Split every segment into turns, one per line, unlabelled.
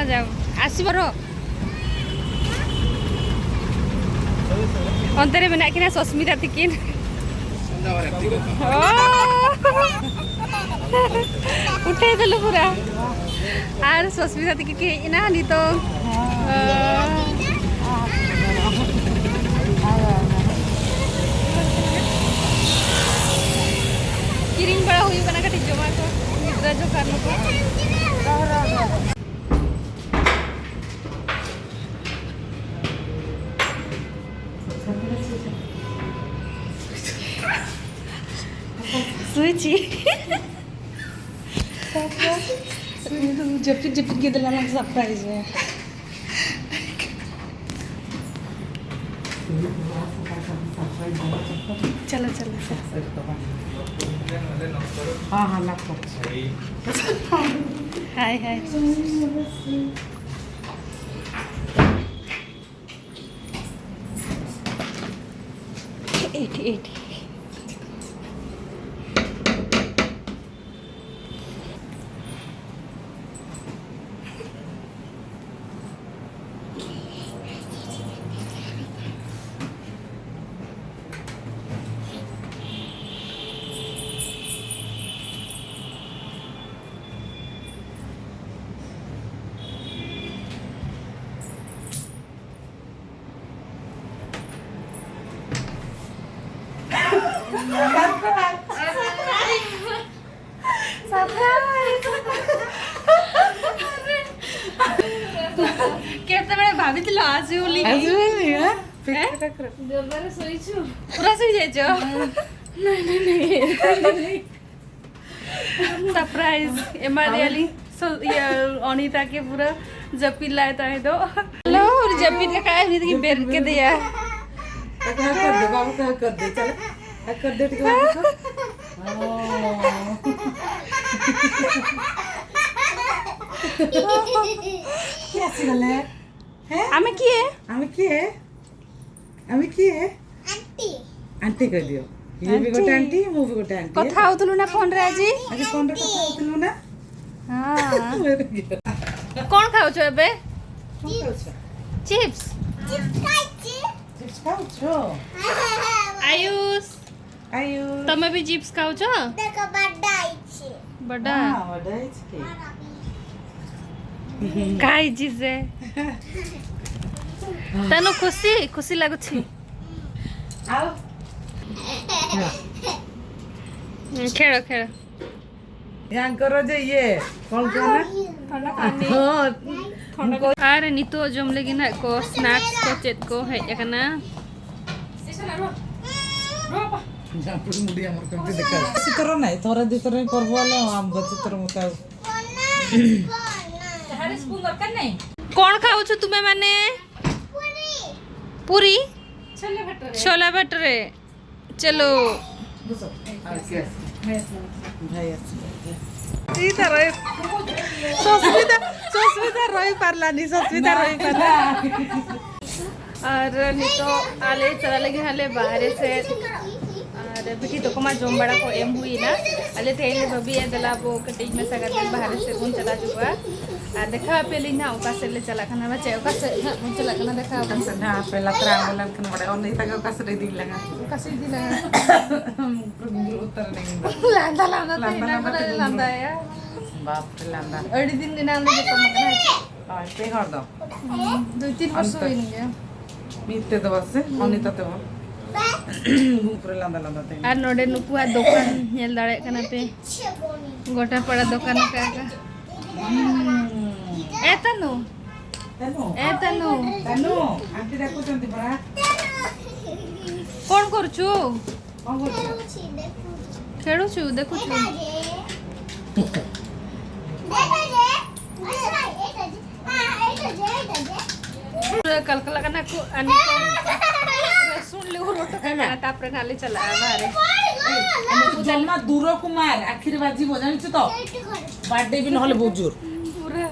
जाओ आसबर अंतरे में नाकिना सस्मिता तिकिन उठे देलु पूरा आर सस्मिता तिकी के ना नी तो किरिंग बड़ा हुई बना कटी जमा को निद्रा जो करनो को सुची जब के दिलाना सरप्राइज है चलो चलो हाँ हाँ लाख हाय हाय एटी କେତେବେଳେ ଭାବିଥିଲ ଆସିବ ବୋଲି ଜୋରରେ ଶୋଇଛୁ ପୁରା ଶୋଇ ଯାଇଛ सरप्राइज एमारियाली अनीता के पूरा जपी लाता है तो हेलो जपी का काय नहीं कि बेर के दिया
क्या कर दे बाबू क्या कर दे चल कर दे ठीक है क्या सिगले हैं
हमें किए
आंटी आंटी कर दियो ये भी गोटे आंटी मु भी गोटे आंटी
कथा होतलु ना फोन रे आज
फोन रे कथा होतलु ना
हां कोन खाउ छ एबे चिप्स
चिप्स खाउ छो
आयुष तमे भी चिप्स खाउ छ
देखो बड़ा आइछे
बड़ा
हां बड़ा है
काई चीज है तनो खुशी लागु छी
आओ
खेलो
यहाँ करो जे ये कौन कहना
ठंडा पानी अरे नितो जम लेगी ना को स्नैक्स को चेत को है एकना
जापुर मुड़ी हमर करते देखा चित्र नहीं थोड़ा दितर करबो वाला हम चित्र मत
हर स्कूल दरकार नहीं कौन खाउ छ तुमे माने पूरी छोला भटूरे चलो
सस्मिता रही पारलानी सस्मिता रही पारला
और नहीं तो आले चला लगे हाले बाहर से और बेटी तो कमा जोमबड़ा को एम हुई ना आले थेले बबी ए दला वो कटिंग में सगा बाहर से कौन चला चुका आ देखा पेली ना ओका से ले चला खाना बचे ओका से कौन चला खाना देखा ओका से
ना पहला ट्रायंगल खाना बड़ा और नहीं तक ओका से दी लगा
ओका से दी लगा
उत्तर नहीं
लांदा या
बाप रे लांदा
अड़ी दिन दिन आने के कम करना है
पे कर दो
2-3 वर्ष हुई नहीं है
मीते तो बस अनिता तो ऊपर लांदा ते
आ नोडे नुकुआ दुकान नेल दाड़े कना पे गोटा पड़ा दुकान का तनु
आंटी देखो चंती परा
कौन करछु
कौन करछु
खेलु छु देखु छु कलकला कना को अनि सुन ले रोटो खाना तापरे खाली चला बारे
जमा दूर कुमार आखिर बाजी बजानी छ तो बर्थडे भी नहले बहुत जोर
पूरा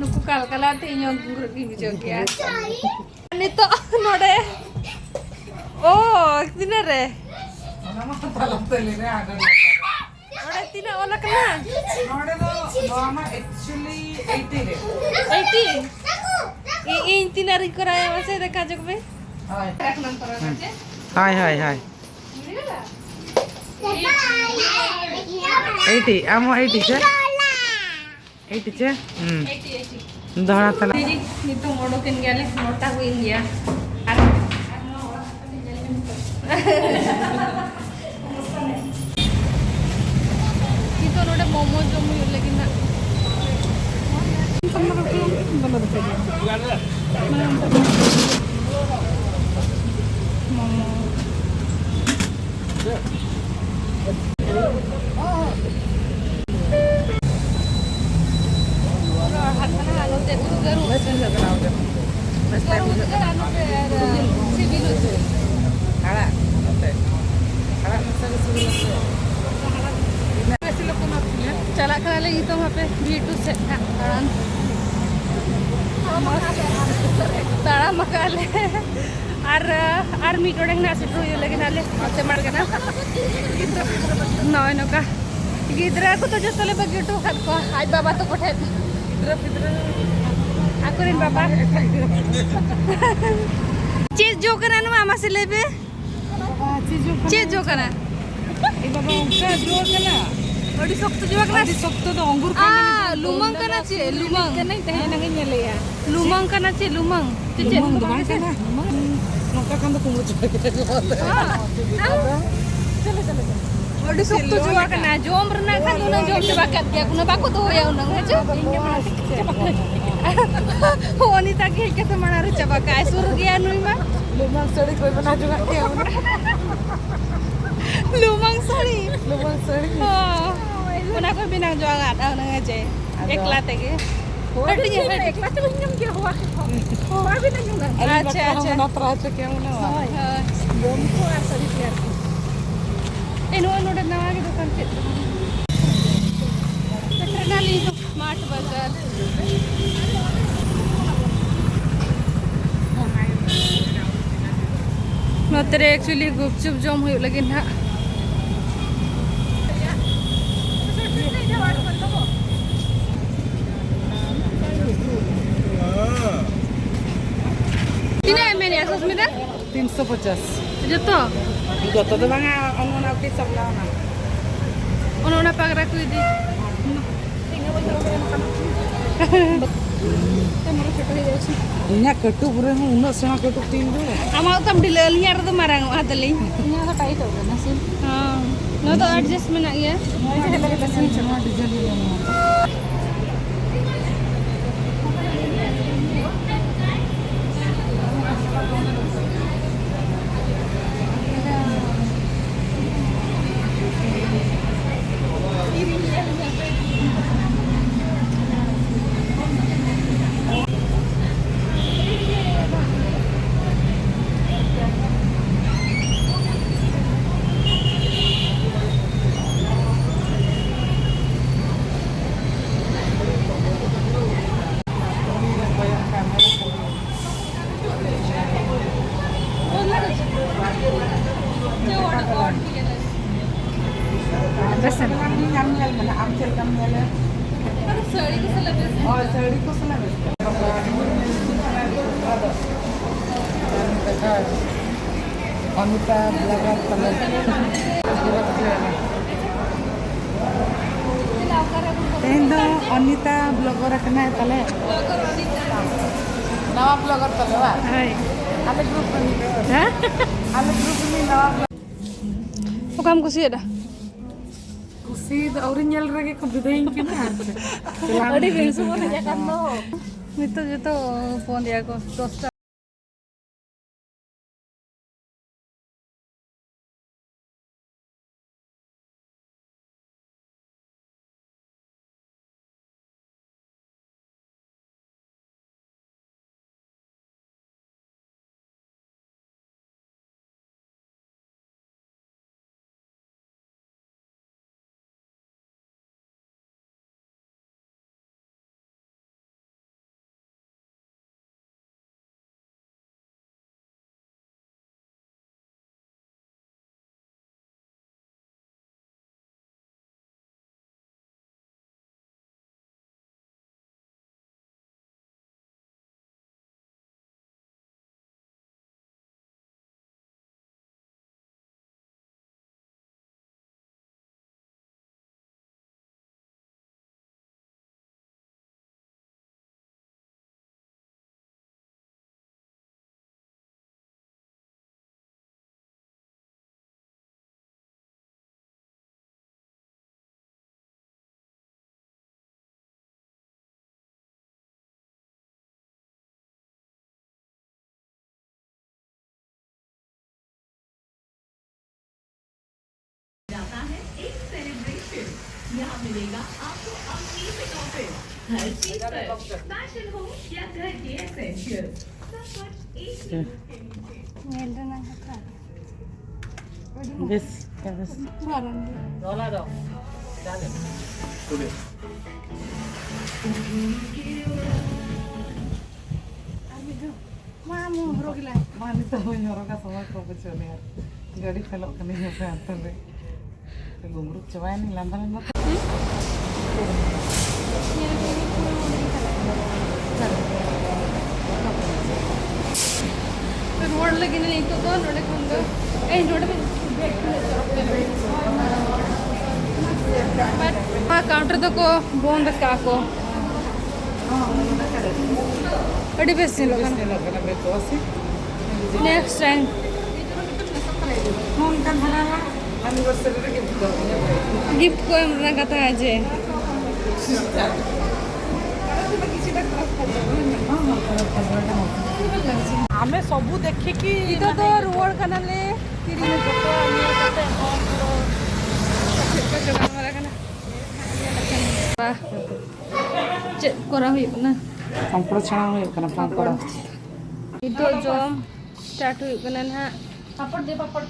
नुकु कलकला ते यो गुरगी बिजो गया अनि तो नोडे ओ दिन रे
मना मत लगते ले रे आगर नोडे
तीना वाला कना
नोडे दो नोमा एक्चुअली 80 रे
80 इन तीना री कराया वसे देखा जग में
हाय
एक नंबर আছে
हाय हाय हाय 80 आमो 80 छे 80 छे
80
धड़ा तला
दीदी नितो मोडोकिन गेले मोटा हुइन गया नितो नोडे मोमो जमु लेकिन ना मोमो चला करा ले तो वहाँ पे V2 से ताड़ा मका ले आर मीटोड़े ना सिटो ये लेकिन आले अच्छे मार के ना नॉय नोका गिद्रा को तो जो तले बगेटो खाद को आज बाबा तो कोठे आकुरिन बाबा चीज जो करा ना मामा से लेबे चीज जो करा
ए बाबा उनका जोर कना
ओडी सख्त जो करा
सख्त तो अंगूर
आ लुमंग कना चे लुमंग
नहीं तहे नगे नेलेया
लुमंग कना चे लुमंग चे
लुमंग दो बांके ना नोका कंद कुमु चले चले
ओडी सख्त जो कना जोम रना खान ना जोम से बाकत के कुना बाको तो होया उना हेचो होनी ता के तो मना रे चबा काय सुर गया नुईमा
लुमंग सड़ी कोई बना जुगा के
लुमंग सड़ी
सड़ी
हां उना को बिना जो आटा ना जे एकला तेगे हट जे एकला तो हम क्या हुआ हुआ भी नहीं होगा अच्छा अच्छा
ना त्राच के ना
जोम को सड़ी के एनो नोडे नवा के दुकान पे पेट्रोल तो स्मार्ट बाजार नोतरे एक्चुअली गुपचुप जम हुई लेकिन ना तीन मैंने सुस्मिता
350
जो तो
goto do banga ono ke sabla na
उन्होंने पकड़ा कोई दी
inya ketu pure mu uno sena ketu tin do
आमा तम डिलेल यार तो मारांग आदली
inya ka tight hoga na sin
हां नो तो एडजस्टमेंट आ गया
ऐसे लगे बस चमा डिजाइन ले Besan ngambil mana ambil ngambil
sari को सलबस
और साड़ी को सलाम अमिता ब्लॉगर कलर तेंदो अनिता ब्लॉगर कना तले नवा ब्लॉगर तले वा
हाय
आले ग्रुप में
हां
आले ग्रुप में नवा
वो काम कुछ है
कुसी और nyel lagi ko bidayin kina
Adi bensu mo na jakan no. Mito phone dia ko 10
বেশ বেশ Mani to nyoro ka sama ko bechone yaar. Gadi felok kani ya pe antare. Te gumruk chawai ni lamba lamba.
Road लगी नहीं तो नोड़े कुंदो ए नोड़े में counter तो को बंद काको अड़ी बेसी लोग next time
Hon kan hana anniversary re gift do.
Gift को हमरा कथा है जे
ଆମେ ସବୁ ଦେଖିକି
तो रोड कनाले तिरी में फोटो आने करते हैं हमारा कना चेक करा हुई ना
ପାମ୍ପଡ଼ ଛଣା ହୁଏ କାରଣ ପାମ୍ପଡ଼
itu jom start हुई कना ना पापड़ दे पापड़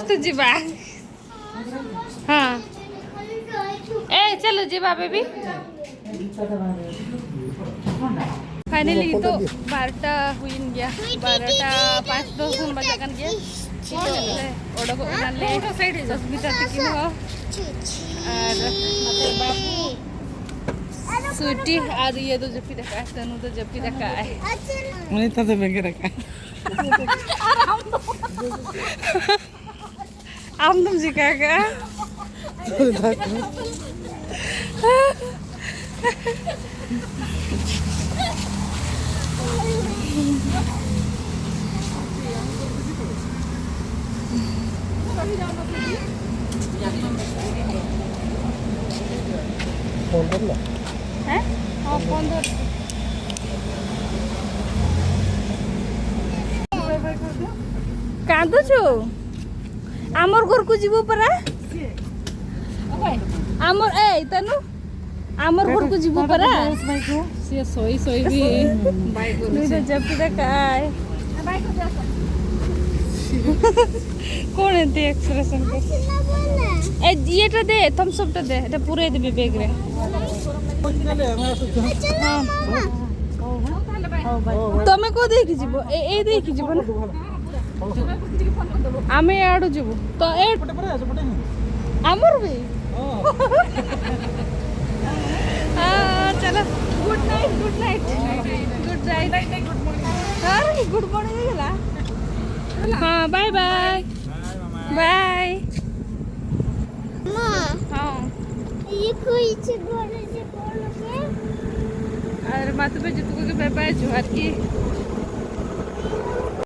तो जीवा हाँ ए चलो जीवा बेबी फाइनली तो 12टा हुई गया 12टा 5-10 बजा kan गया ओडो को नाले अस्मिता तिकिन हो और मतलब बाबू सुटी और ये तो जब भी देखा है तनु तो जब भी देखा है
મને તો બેંગે રખા
हम तुम सिखाएगा हैं हाँ फोन धर कांदुछु आमर घर को जीवो परा आमर ए तनु आमर घर को जीवो परा से सोई सोई भी बाइक को जब तक आए बाइक को जा कौन है ते एक्सप्रेशन को ए येटा दे थम्स अप टा दे এটা পুরে দিবি ব্যাগ রে তুমি কো দেখি যাব এই দেখি যাব না আমি আড়ু যাব তো এ আমর भी चलो good night good night good night good morning good morning गेला हाँ बाय बाय बाय
माँ
हाँ
ये कोई से बोले के
अरे मातु पे जुतु को के बाय बाय जुहार की